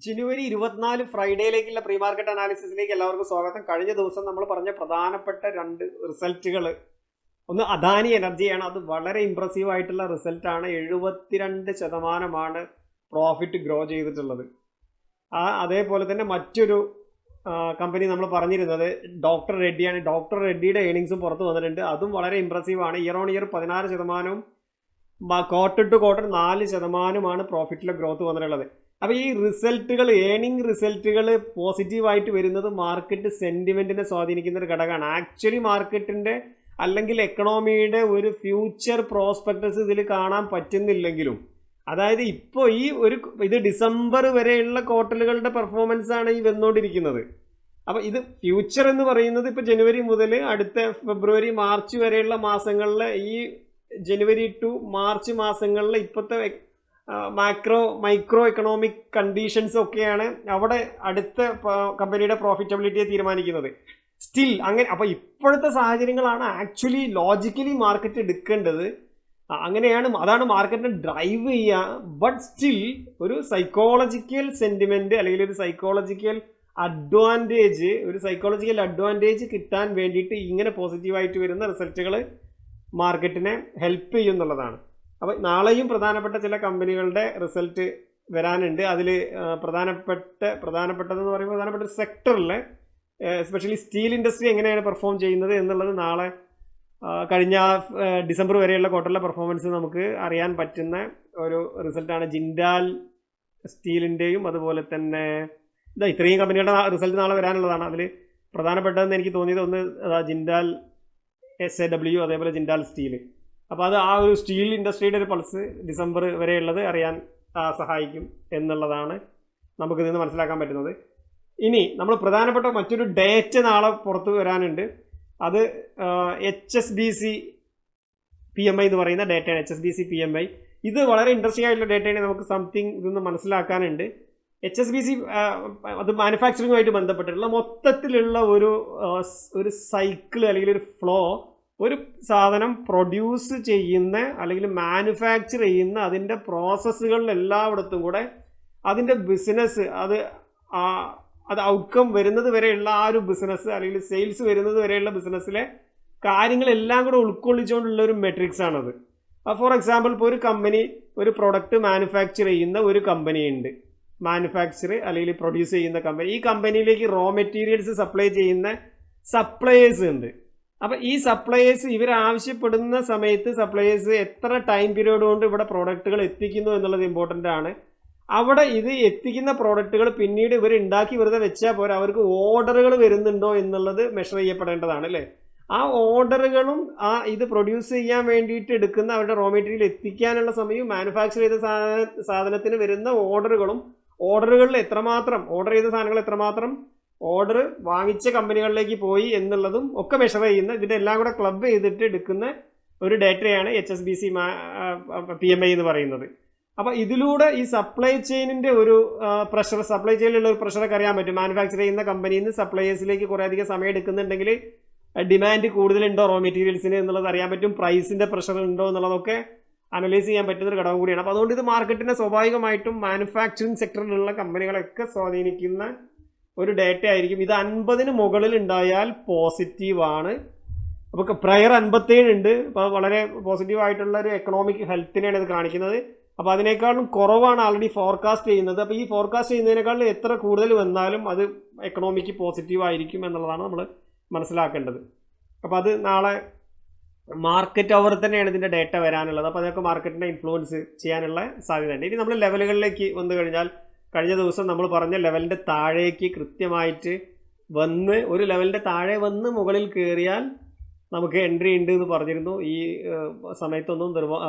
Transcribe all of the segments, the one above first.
ജനുവരി 24 ഫ്രൈഡേയിലേക്കുള്ള pre market അനാലിസിസിലേക്ക് എല്ലാവർക്കും സ്വാഗതം. കഴിഞ്ഞ ദിവസം നമ്മൾ പറഞ്ഞ പ്രധാനപ്പെട്ട രണ്ട് റിസൾട്ടുകൾ, ഒന്ന് അദാനി എനർജിയാണ്. അത് വളരെ ഇംപ്രസീവ് ആയിട്ടുള്ള റിസൾട്ടാണ്. 72% പ്രോഫിറ്റ് ഗ്രോ ചെയ്തിട്ടുള്ളത്. അതേപോലെ തന്നെ മറ്റൊരു കമ്പനി നമ്മൾ പറഞ്ഞിരുന്നത് ഡോക്ടർ റെഡ്ഡിയാണ്. ഡോക്ടർ റെഡ്ഡിയുടെ ഏണിങ്സും പുറത്ത് വന്നിട്ടുണ്ട്. അതും വളരെ ഇംപ്രസീവാണ്. Year on year 16%, quarter to quarter 4% പ്രോഫിറ്റിലെ ഗ്രോത്ത് വന്നിട്ടുള്ളത്. അപ്പോൾ ഈ റിസൾട്ടുകൾ, ഏണിംഗ് റിസൾട്ടുകൾ പോസിറ്റീവായിട്ട് വരുന്നത് മാർക്കറ്റ് സെൻറ്റിമെൻറ്റിനെ സ്വാധീനിക്കുന്ന ഒരു ഘടകമാണ്. ആക്ച്വലി മാർക്കറ്റിൻ്റെ അല്ലെങ്കിൽ എക്കണോമിയുടെ ഒരു ഫ്യൂച്ചർ പ്രോസ്പെക്ടസ് ഇതിൽ കാണാൻ പറ്റുന്നില്ലെങ്കിലും, അതായത് ഇപ്പോൾ ഇത് ഡിസംബർ വരെയുള്ള ക്വാർട്ടറുകളുടെ പെർഫോമൻസ് ആണ് ഈ വന്നുകൊണ്ടിരിക്കുന്നത്. അപ്പോൾ ഇത് ഫ്യൂച്ചർ എന്ന് പറയുന്നത് ഇപ്പോൾ ജനുവരി മുതൽ അടുത്ത ഫെബ്രുവരി മാർച്ച് വരെയുള്ള മാസങ്ങളിൽ, ഈ ജനുവരി ടു മാർച്ച് മാസങ്ങളിൽ ഇപ്പോഴത്തെ മൈക്രോ എക്കണോമിക് കണ്ടീഷൻസ് ഒക്കെയാണ് അവിടെ അടുത്ത കമ്പനിയുടെ പ്രോഫിറ്റബിലിറ്റിയെ തീരുമാനിക്കുന്നത്. സ്റ്റിൽ അങ്ങനെ, അപ്പോൾ ഇപ്പോഴത്തെ സാഹചര്യങ്ങളാണ് ആക്ച്വലി ലോജിക്കലി മാർക്കറ്റ് എടുക്കേണ്ടത്. അങ്ങനെയാണ്, അതാണ് മാർക്കറ്റിനെ ഡ്രൈവ് ചെയ്യുക. ബട്ട് സ്റ്റിൽ ഒരു സൈക്കോളജിക്കൽ സെൻറ്റിമെൻറ്റ് അല്ലെങ്കിൽ ഒരു സൈക്കോളജിക്കൽ അഡ്വാൻറ്റേജ് കിട്ടാൻ വേണ്ടിയിട്ട് ഇങ്ങനെ പോസിറ്റീവായിട്ട് വരുന്ന റിസൾട്ടുകൾ മാർക്കറ്റിനെ ഹെൽപ്പ് ചെയ്യുന്നുള്ളതാണ്. അപ്പോൾ നാളെയും പ്രധാനപ്പെട്ട ചില കമ്പനികളുടെ റിസൾട്ട് വരാനുണ്ട്. അതിൽ പ്രധാനപ്പെട്ടതെന്ന് പറയുമ്പോൾ പ്രധാനപ്പെട്ട സെക്ടറിൽ എസ്പെഷ്യലി സ്റ്റീൽ ഇൻഡസ്ട്രി എങ്ങനെയാണ് പെർഫോം ചെയ്യുന്നത് എന്നുള്ളത് നാളെ കഴിഞ്ഞ ഡിസംബർ വരെയുള്ള ക്വാർട്ടറിലെ പെർഫോമൻസ് നമുക്ക് അറിയാൻ പറ്റുന്ന ഒരു റിസൾട്ടാണ്. ജിൻഡാൽ സ്റ്റീലിൻ്റെയും അതുപോലെ തന്നെ ഇത്രയും കമ്പനികളുടെ റിസൾട്ട് നാളെ വരാനുള്ളതാണ്. അതിൽ പ്രധാനപ്പെട്ടതെന്ന് എനിക്ക് തോന്നിയത് ഒന്ന് ജിൻഡാൽ SAW, അതേപോലെ ജിൻഡാൽ സ്റ്റീൽ. അപ്പോൾ അത് ആ ഒരു സ്റ്റീൽ ഇൻഡസ്ട്രിയുടെ ഒരു പൾസ് ഡിസംബർ വരെയുള്ളത് അറിയാൻ സഹായിക്കും എന്നുള്ളതാണ് നമുക്കിതിൽ നിന്ന് മനസ്സിലാക്കാൻ പറ്റുന്നത്. ഇനി നമ്മൾ പ്രധാനപ്പെട്ട മറ്റൊരു ഡേറ്റ് നാളെ പുറത്ത് വരാനുണ്ട്. അത് HSBC PMI എന്ന് പറയുന്ന ഡേറ്റയാണ്. HSBC PMI ഇത് വളരെ ഇൻട്രസ്റ്റിംഗ് ആയിട്ടുള്ള ഡേറ്റയാണ്. നമുക്ക് സംതിങ് ഇതൊന്ന് മനസ്സിലാക്കാനുണ്ട്. HSBC അത് മാനുഫാക്ചറിങ്ങുമായിട്ട് ബന്ധപ്പെട്ടിട്ടുള്ള മൊത്തത്തിലുള്ള ഒരു സൈക്കിൾ അല്ലെങ്കിൽ ഒരു ഫ്ലോ, ഒരു സാധനം പ്രൊഡ്യൂസ് ചെയ്യുന്ന അല്ലെങ്കിൽ മാനുഫാക്ചർ ചെയ്യുന്ന അതിൻ്റെ പ്രോസസ്സുകളിൽ എല്ലായിടത്തും കൂടെ അതിൻ്റെ ബിസിനസ്, അത് ഔട്ട്കം വരുന്നത് വരെയുള്ള ആ ഒരു ബിസിനസ് അല്ലെങ്കിൽ സെയിൽസ് വരുന്നത് വരെയുള്ള ബിസിനസ്സിലെ കാര്യങ്ങളെല്ലാം കൂടെ ഉൾക്കൊള്ളിച്ചുകൊണ്ടുള്ള ഒരു മെട്രിക്സ് ആണത്. ഫോർ എക്സാമ്പിൾ, ഇപ്പോൾ ഒരു കമ്പനി ഒരു പ്രൊഡക്റ്റ് മാനുഫാക്ചർ ചെയ്യുന്ന ഒരു കമ്പനി ഉണ്ട്, മാനുഫാക്ചർ അല്ലെങ്കിൽ പ്രൊഡ്യൂസ് ചെയ്യുന്ന കമ്പനി. ഈ കമ്പനിയിലേക്ക് റോ മെറ്റീരിയൽസ് സപ്ലൈ ചെയ്യുന്ന സപ്ലയേഴ്സ് ഉണ്ട്. അപ്പോൾ ഈ സപ്ലയേഴ്സ് ഇവരാവശ്യപ്പെടുന്ന സമയത്ത് സപ്ലയേഴ്സ് എത്ര ടൈം പീരീഡ് കൊണ്ട് ഇവിടെ പ്രോഡക്റ്റുകൾ എത്തിക്കുന്നു എന്നുള്ളത് ഇമ്പോർട്ടൻ്റ് ആണ്. അവിടെ ഇത് എത്തിക്കുന്ന പ്രോഡക്റ്റുകൾ പിന്നീട് ഇവർ ഉണ്ടാക്കി വെറുതെ വെച്ചാൽ പോരാ, അവർക്ക് ഓർഡറുകൾ വരുന്നുണ്ടോ എന്നുള്ളത് മെഷർ ചെയ്യപ്പെടേണ്ടതാണ് അല്ലേ. ആ ഓർഡറുകളും ഇത് പ്രൊഡ്യൂസ് ചെയ്യാൻ വേണ്ടിയിട്ട് എടുക്കുന്ന അവരുടെ റോ മെറ്റീരിയൽ എത്തിക്കാനുള്ള സമയവും മാനുഫാക്ചർ ചെയ്ത സാധനത്തിന് വരുന്ന ഓർഡറുകളിൽ എത്രമാത്രം ഓർഡർ ചെയ്ത സാധനങ്ങൾ എത്രമാത്രം ഓർഡർ വാങ്ങിച്ച കമ്പനികളിലേക്ക് പോയി എന്നുള്ളതും ഒക്കെ മെഷർ ചെയ്യുന്ന, ഇതിൻ്റെ എല്ലാം കൂടെ ക്ലബ് ചെയ്തിട്ട് എടുക്കുന്ന ഒരു ഡേറ്റയാണ് HSBC PMI എന്ന് പറയുന്നത്. അപ്പോൾ ഇതിലൂടെ ഈ സപ്ലൈ ചെയിനിൻ്റെ ഒരു പ്രഷർ, സപ്ലൈ ചെയിനിലുള്ള ഒരു പ്രഷറൊക്കെ അറിയാൻ പറ്റും. മാനുഫാക്ചർ ചെയ്യുന്ന കമ്പനിയിൽ നിന്ന് സപ്ലൈയേഴ്സിലേക്ക് കുറേ അധികം സമയം എടുക്കുന്നുണ്ടെങ്കിൽ ഡിമാൻഡ് കൂടുതലുണ്ടോ റോ മെറ്റീരിയൽസിന് എന്നുള്ളത് അറിയാൻ പറ്റും. പ്രൈസിൻ്റെ പ്രഷർ ഉണ്ടോ എന്നുള്ളതൊക്കെ അനലൈസ് ചെയ്യാൻ പറ്റുന്നൊരു ഘടകം കൂടിയാണ്. അപ്പോൾ അതുകൊണ്ട് ഇത് മാർക്കറ്റിനെ സ്വാഭാവികമായിട്ടും മാനുഫാക്ചറിങ് സെക്ടറിലുള്ള കമ്പനികളൊക്കെ സ്വാധീനിക്കുന്ന ഒരു ഡേറ്റ ആയിരിക്കും. ഇത് 50-ന് മുകളിൽ ഉണ്ടായാൽ പോസിറ്റീവാണ്. അപ്പോൾ പ്രയർ 57 ഉണ്ട്. അപ്പോൾ വളരെ പോസിറ്റീവായിട്ടുള്ള ഒരു എക്കണോമിക് ഹെൽത്തിനെയാണ് ഇത് കാണിക്കുന്നത്. അപ്പോൾ അതിനേക്കാളും കുറവാണ് ആൾറെഡി ഫോർകാസ്റ്റ് ചെയ്യുന്നത്. അപ്പോൾ ഈ ഫോർകാസ്റ്റ് ചെയ്യുന്നതിനേക്കാളും എത്ര കൂടുതൽ വന്നാലും അത് എക്കണോമിക്ക് പോസിറ്റീവ് ആയിരിക്കും എന്നുള്ളതാണ് നമ്മൾ മനസ്സിലാക്കേണ്ടത്. അപ്പോൾ അത് നാളെ മാർക്കറ്റ് അവർ തന്നെയാണ് ഇതിൻ്റെ ഡേറ്റ വരാനുള്ളത്. അപ്പോൾ അതൊക്കെ മാർക്കറ്റിനെ ഇൻഫ്ലുവൻസ് ചെയ്യാനുള്ള സാധ്യതയുണ്ട്. ഇനി നമ്മൾ ലെവലുകളിലേക്ക് വന്നു കഴിഞ്ഞാൽ, കഴിഞ്ഞ ദിവസം നമ്മൾ പറഞ്ഞ ലെവലിൻ്റെ താഴേക്ക് കൃത്യമായിട്ട് വന്ന്, ഒരു ലെവലിൻ്റെ താഴെ വന്ന് മുകളിൽ കയറിയാൽ നമുക്ക് എൻട്രി ഉണ്ട് എന്ന് പറഞ്ഞിരുന്നു. ഈ സമയത്തൊന്നും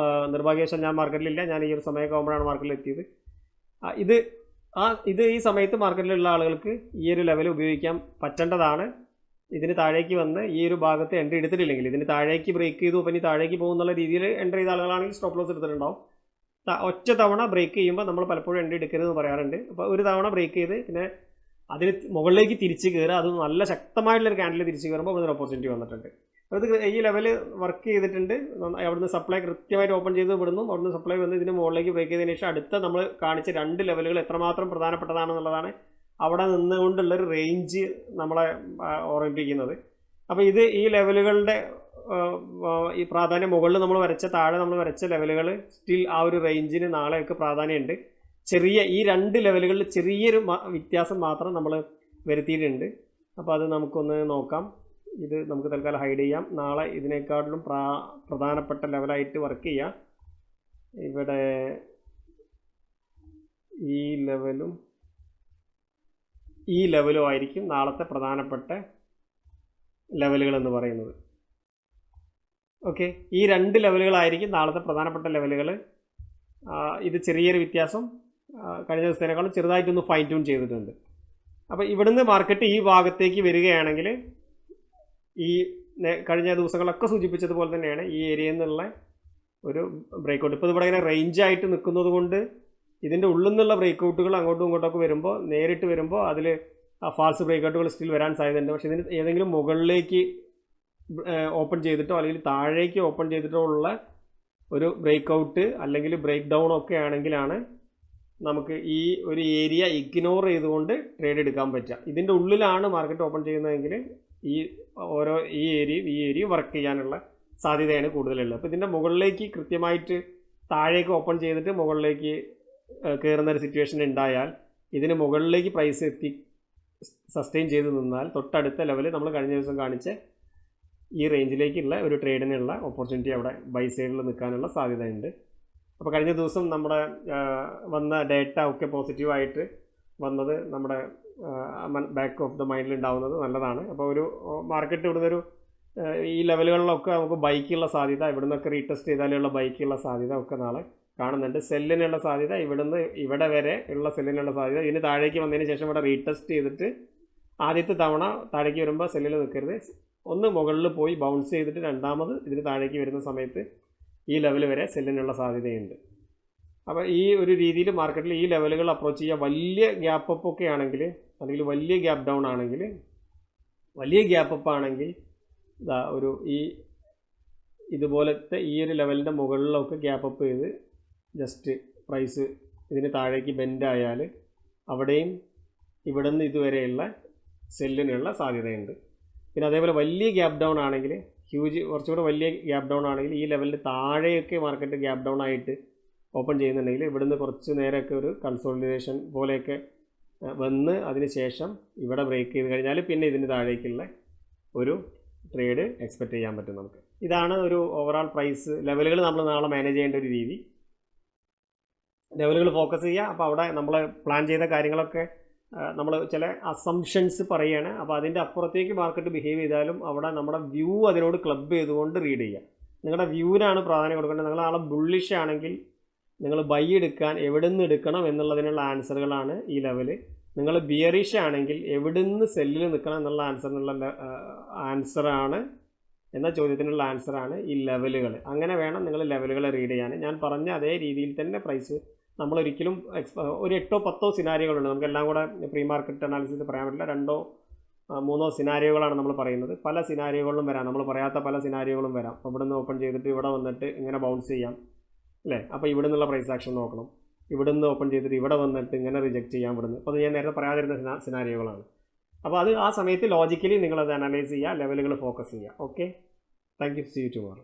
നിർഭാഗ്യവശാൽ ഞാൻ മാർക്കറ്റിലില്ല. ഞാൻ ഈ ഒരു സമയമൊക്കെ ആകുമ്പോഴാണ് മാർക്കറ്റിൽ എത്തിയത്. ഇത് ഈ സമയത്ത് മാർക്കറ്റിലുള്ള ആളുകൾക്ക് ഈ ഒരു ലെവൽ ഉപയോഗിക്കാൻ പറ്റേണ്ടതാണ്. ഇതിന് താഴേക്ക് വന്ന് ഈ ഒരു ഭാഗത്ത് എൻട്രി എടുത്തിട്ടില്ലെങ്കിൽ, ഇതിന് താഴേക്ക് ബ്രേക്ക് ചെയ്തു അപ്പോൾ ഇനി താഴേക്ക് പോകുന്നുള്ള രീതിയിൽ എൻട്രി ചെയ്ത ആളുകളാണെങ്കിൽ സ്റ്റോപ്പ് ലോസ് എടുത്തിട്ടുണ്ടാവും. ഒറ്റ തവണ ബ്രേക്ക് ചെയ്യുമ്പോൾ നമ്മൾ പലപ്പോഴും എൻട്രി എടുക്കരുതെന്ന് പറയാറുണ്ട്. അപ്പോൾ ഒരു തവണ ബ്രേക്ക് ചെയ്ത് പിന്നെ അതിന് മുകളിലേക്ക് തിരിച്ച് കയറുക, അത് നല്ല ശക്തമായിട്ടുള്ളൊരു ക്യാൻഡിൽ തിരിച്ച് കയറുമ്പോൾ അതിന് ഓപ്പർച്യൂണിറ്റി വന്നിട്ടുണ്ട്. അത് ഈ ലെവൽ വർക്ക് ചെയ്തിട്ടുണ്ട്. അവിടുന്ന് സപ്ലൈ കൃത്യമായിട്ട് ഓപ്പൺ ചെയ്ത് വിടുന്നു. അവിടുന്ന് സപ്ലൈ വന്ന് ഇതിന് മുകളിലേക്ക് ബ്രേക്ക് ചെയ്തതിന് ശേഷം അടുത്ത നമ്മൾ കാണിച്ച 2 ലെവലുകൾ എത്രമാത്രം പ്രധാനപ്പെട്ടതാണെന്നുള്ളതാണ് അവിടെ നിന്നുകൊണ്ടുള്ളൊരു റേഞ്ച് നമ്മളെ ഓർമ്മിപ്പിക്കുന്നത്. അപ്പോൾ ഇത് ഈ ലെവലുകളുടെ ഈ പ്രാധാന്യം മുകളിൽ നമ്മൾ വരച്ച താഴെ നമ്മൾ വരച്ച ലെവലുകൾ സ്റ്റിൽ ആ ഒരു റേഞ്ചിന് നാളെയൊക്കെ പ്രാധാന്യമുണ്ട്. ചെറിയ ഈ 2 ലെവലുകളിൽ ചെറിയൊരു വ്യത്യാസം മാത്രം നമ്മൾ വരുത്തിയിട്ടുണ്ട്. അപ്പോൾ അത് നമുക്കൊന്ന് നോക്കാം. ഇത് നമുക്ക് തൽക്കാലം ഹൈഡ് ചെയ്യാം. നാളെ ഇതിനേക്കാട്ടിലും പ്രധാനപ്പെട്ട ലെവലായിട്ട് വർക്ക് ചെയ്യാം. ഇവിടെ ഈ ലെവലും ആയിരിക്കും നാളത്തെ പ്രധാനപ്പെട്ട ലെവലുകൾ എന്ന് പറയുന്നത്. ഓക്കെ, ഈ 2 ലെവലുകളായിരിക്കും നാളത്തെ പ്രധാനപ്പെട്ട ലെവലുകൾ. ഇത് ചെറിയൊരു വ്യത്യാസം കഴിഞ്ഞ ദിവസത്തേക്കാളും ചെറുതായിട്ടൊന്ന് ഫൈൻ ട്യൂൺ ചെയ്തിട്ടുണ്ട്. അപ്പോൾ ഇവിടുന്ന് മാർക്കറ്റ് ഈ ഭാഗത്തേക്ക് വരികയാണെങ്കിൽ ഈ കഴിഞ്ഞ ദിവസങ്ങളൊക്കെ സൂചിപ്പിച്ചതുപോലെ തന്നെയാണ് ഈ ഏരിയയിൽ നിന്നുള്ള ഒരു ബ്രേക്കൗട്ട്. ഇപ്പോൾ ഇവിടെ ഇങ്ങനെ റേഞ്ചായിട്ട് നിൽക്കുന്നത് കൊണ്ട് ഇതിൻ്റെ ഉള്ളിൽ നിന്നുള്ള ബ്രേക്കൗട്ടുകൾ അങ്ങോട്ടും ഇങ്ങോട്ടൊക്കെ വരുമ്പോൾ നേരിട്ട് വരുമ്പോൾ അതിൽ ഫാൾസ് ബ്രേക്കൗട്ടുകൾ സ്റ്റിൽ വരാൻ സാധ്യതയുണ്ട്. പക്ഷേ ഇതിന് ഏതെങ്കിലും മുകളിലേക്ക് ഓപ്പൺ ചെയ്തിട്ടോ അല്ലെങ്കിൽ താഴേക്ക് ഓപ്പൺ ചെയ്തിട്ടോ ഉള്ള ഒരു ബ്രേക്കൗട്ട് അല്ലെങ്കിൽ ബ്രേക്ക് ഡൗൺ ഒക്കെ ആണെങ്കിലാണ് നമുക്ക് ഈ ഒരു ഏരിയ ഇഗ്നോർ ചെയ്തുകൊണ്ട് ട്രേഡ് എടുക്കാൻ പറ്റുക. ഇതിൻ്റെ ഉള്ളിലാണ് മാർക്കറ്റ് ഓപ്പൺ ചെയ്യുന്നതെങ്കിൽ ഈ ഏരിയയും വർക്ക് ചെയ്യാനുള്ള സാധ്യതയാണ് കൂടുതലുള്ളത്. അപ്പോൾ ഇതിൻ്റെ മുകളിലേക്ക് കൃത്യമായിട്ട് താഴേക്ക് ഓപ്പൺ ചെയ്തിട്ട് മുകളിലേക്ക് കയറുന്ന ഒരു സിറ്റുവേഷൻ ഉണ്ടായാൽ ഇതിന് മുകളിലേക്ക് പ്രൈസ് എത്തി സസ്റ്റെയിൻ ചെയ്ത് നിന്നാൽ തൊട്ടടുത്ത ലെവൽ നമ്മൾ കഴിഞ്ഞ ദിവസം കാണിച്ച ഈ റേഞ്ചിലേക്കുള്ള ഒരു ട്രേഡിനുള്ള ഓപ്പർച്യൂണിറ്റി അവിടെ ബൈ സൈഡിൽ നിൽക്കാനുള്ള സാധ്യതയുണ്ട്. അപ്പോൾ കഴിഞ്ഞ ദിവസം നമ്മുടെ വന്ന ഡേറ്റ ഒക്കെ പോസിറ്റീവായിട്ട് വന്നത് നമ്മുടെ ബാക്ക് ഓഫ് ദ മൈൻഡിൽ ഉണ്ടാവുന്നത് നല്ലതാണ്. അപ്പോൾ ഒരു മാർക്കറ്റ് ഇവിടുന്നൊരു ഈ ലെവലുകളിലൊക്കെ നമുക്ക് ബൈക്കുള്ള സാധ്യത, ഇവിടുന്നൊക്കെ റീടെസ്റ്റ് ചെയ്താലുള്ള ബൈക്കുള്ള സാധ്യത ഒക്കെ നാളെ കാണുന്നുണ്ട്. സെല്ലിനുള്ള സാധ്യത ഇവിടുന്ന് ഇവിടെ വരെ ഉള്ള സെല്ലിനുള്ള സാധ്യത. ഇതിന് താഴേക്ക് വന്നതിന് ശേഷം ഇവിടെ റീടെസ്റ്റ് ചെയ്തിട്ട് ആദ്യത്തെ തവണ താഴേക്ക് വരുമ്പോൾ സെല്ലിൽ നിൽക്കരുത്, ഒന്ന് മുകളിൽ പോയി ബൗൺസ് ചെയ്തിട്ട് രണ്ടാമത് ഇതിന് താഴേക്ക് വരുന്ന സമയത്ത് ഈ ലെവൽ വരെ സെല്ലിനുള്ള സാധ്യതയുണ്ട്. അപ്പോൾ ഈ ഒരു രീതിയിൽ മാർക്കറ്റിൽ ഈ ലെവലുകൾ അപ്രോച്ച് ചെയ്യുക. വലിയ ഗ്യാപ്പ് അപ്പ് ഒക്കെ ആണെങ്കിൽ അല്ലെങ്കിൽ വലിയ ഗ്യാപ്പ് ഡൗൺ ആണെങ്കിൽ, വലിയ ഗ്യാപ്പ് അപ്പ് ആണെങ്കിൽ ഒരു ഇതുപോലത്തെ ഈ ഒരു ലെവലിൻ്റെ മുകളിലൊക്കെ ഗ്യാപ്പ് അപ്പ് ചെയ്ത് ജസ്റ്റ് പ്രൈസ് ഇതിന് താഴേക്ക് ബെൻഡായാൽ അവിടെയും ഇവിടെ നിന്ന് ഇതുവരെയുള്ള സെല്ലിനുള്ള സാധ്യതയുണ്ട്. പിന്നെ അതേപോലെ വലിയ ഗ്യാപ്പ് ഡൗൺ ആണെങ്കിൽ, കുറച്ചുകൂടെ വലിയ ഗ്യാപ്പ് ഡൗൺ ആണെങ്കിൽ ഈ ലെവലിൽ താഴെയൊക്കെ മാർക്കറ്റ് ഗ്യാപ്പ് ഡൗൺ ആയിട്ട് ഓപ്പൺ ചെയ്യുന്നുണ്ടെങ്കിൽ ഇവിടുന്ന് കുറച്ച് നേരമൊക്കെ ഒരു കൺസോളിഡേഷൻ പോലെയൊക്കെ വന്ന് അതിന് ശേഷം ഇവിടെ ബ്രേക്ക് ചെയ്ത് കഴിഞ്ഞാൽ പിന്നെ ഇതിന് താഴേക്കുള്ള ഒരു ട്രേഡ് എക്സ്പെക്റ്റ് ചെയ്യാൻ പറ്റും നമുക്ക്. ഇതാണ് ഒരു ഓവറാൾ പ്രൈസ് ലെവലുകൾ നമ്മൾ നാളെ മാനേജ് ചെയ്യേണ്ട ഒരു രീതി. ലെവലുകൾ ഫോക്കസ് ചെയ്യുക. അപ്പോൾ അവിടെ നമ്മൾ പ്ലാൻ ചെയ്ത കാര്യങ്ങളൊക്കെ നമ്മൾ ചില അസംഷൻസ് പറയുകയാണ്. അപ്പോൾ അതിൻ്റെ അപ്പുറത്തേക്ക് മാർക്കറ്റ് ബിഹേവ് ചെയ്താലും അവിടെ നമ്മുടെ വ്യൂ അതിനോട് ക്ലബ് ചെയ്തുകൊണ്ട് റീഡ് ചെയ്യുക. നിങ്ങളുടെ വ്യൂവിനാണ് പ്രാധാന്യം കൊടുക്കേണ്ടത്. നിങ്ങൾ നാളെ ബുള്ളിഷ് ആണെങ്കിൽ നിങ്ങൾ ബൈ എടുക്കാൻ എവിടെ നിന്ന് എടുക്കണം എന്നുള്ളതിനുള്ള ആൻസറുകളാണ് ഈ ലെവൽ. നിങ്ങൾ ബിയറിഷ് ആണെങ്കിൽ എവിടെ നിന്ന് സെല്ലിൽ നിൽക്കണം എന്നുള്ള ആൻസറാണ് എന്ന ചോദ്യത്തിനുള്ള ആൻസറാണ് ഈ ലെവലുകൾ. അങ്ങനെ വേണം നിങ്ങൾ ലെവലുകളെ റീഡ് ചെയ്യാൻ. ഞാൻ പറഞ്ഞ അതേ രീതിയിൽ തന്നെ പ്രൈസ് നമ്മളൊരിക്കലും ഒരു 8-10 സിനാരിയോകളുണ്ട്. നമുക്കെല്ലാം കൂടെ പ്രീ മാർക്കറ്റ് അനാലിസിസ് പറയാൻ പറ്റില്ല. 2-3 സിനാരിയോകളാണ് നമ്മൾ പറയുന്നത്. പല സിനാരിയോകളിലും വരാം, നമ്മൾ പറയാത്ത പല സിനാരിയോകളും വരാം. അപ്പോൾ ഇവിടെ നിന്ന് ഓപ്പൺ ചെയ്തിട്ട് ഇവിടെ വന്നിട്ട് ഇങ്ങനെ ബൗൺസ് ചെയ്യാം അല്ലേ. അപ്പോൾ ഇവിടെ നിന്നുള്ള പ്രൈസ് ആക്ഷൻ നോക്കണം. ഇവിടെ നിന്ന് ഓപ്പൺ ചെയ്തിട്ട് ഇവിടെ വന്നിട്ട് ഇങ്ങനെ റിജക്റ്റ് ചെയ്യാൻ വിടുന്നു. അപ്പോൾ അത് ഞാൻ നേരത്തെ പറയാതിരുന്ന സിനാരിയോകളാണ്. അപ്പോൾ അത് ആ സമയത്ത് ലോജിക്കലി നിങ്ങളത് അനലൈസ് ചെയ്യുക, ലെവലുകൾ ഫോക്കസ് ചെയ്യുക. Okay, thank you. See you tomorrow.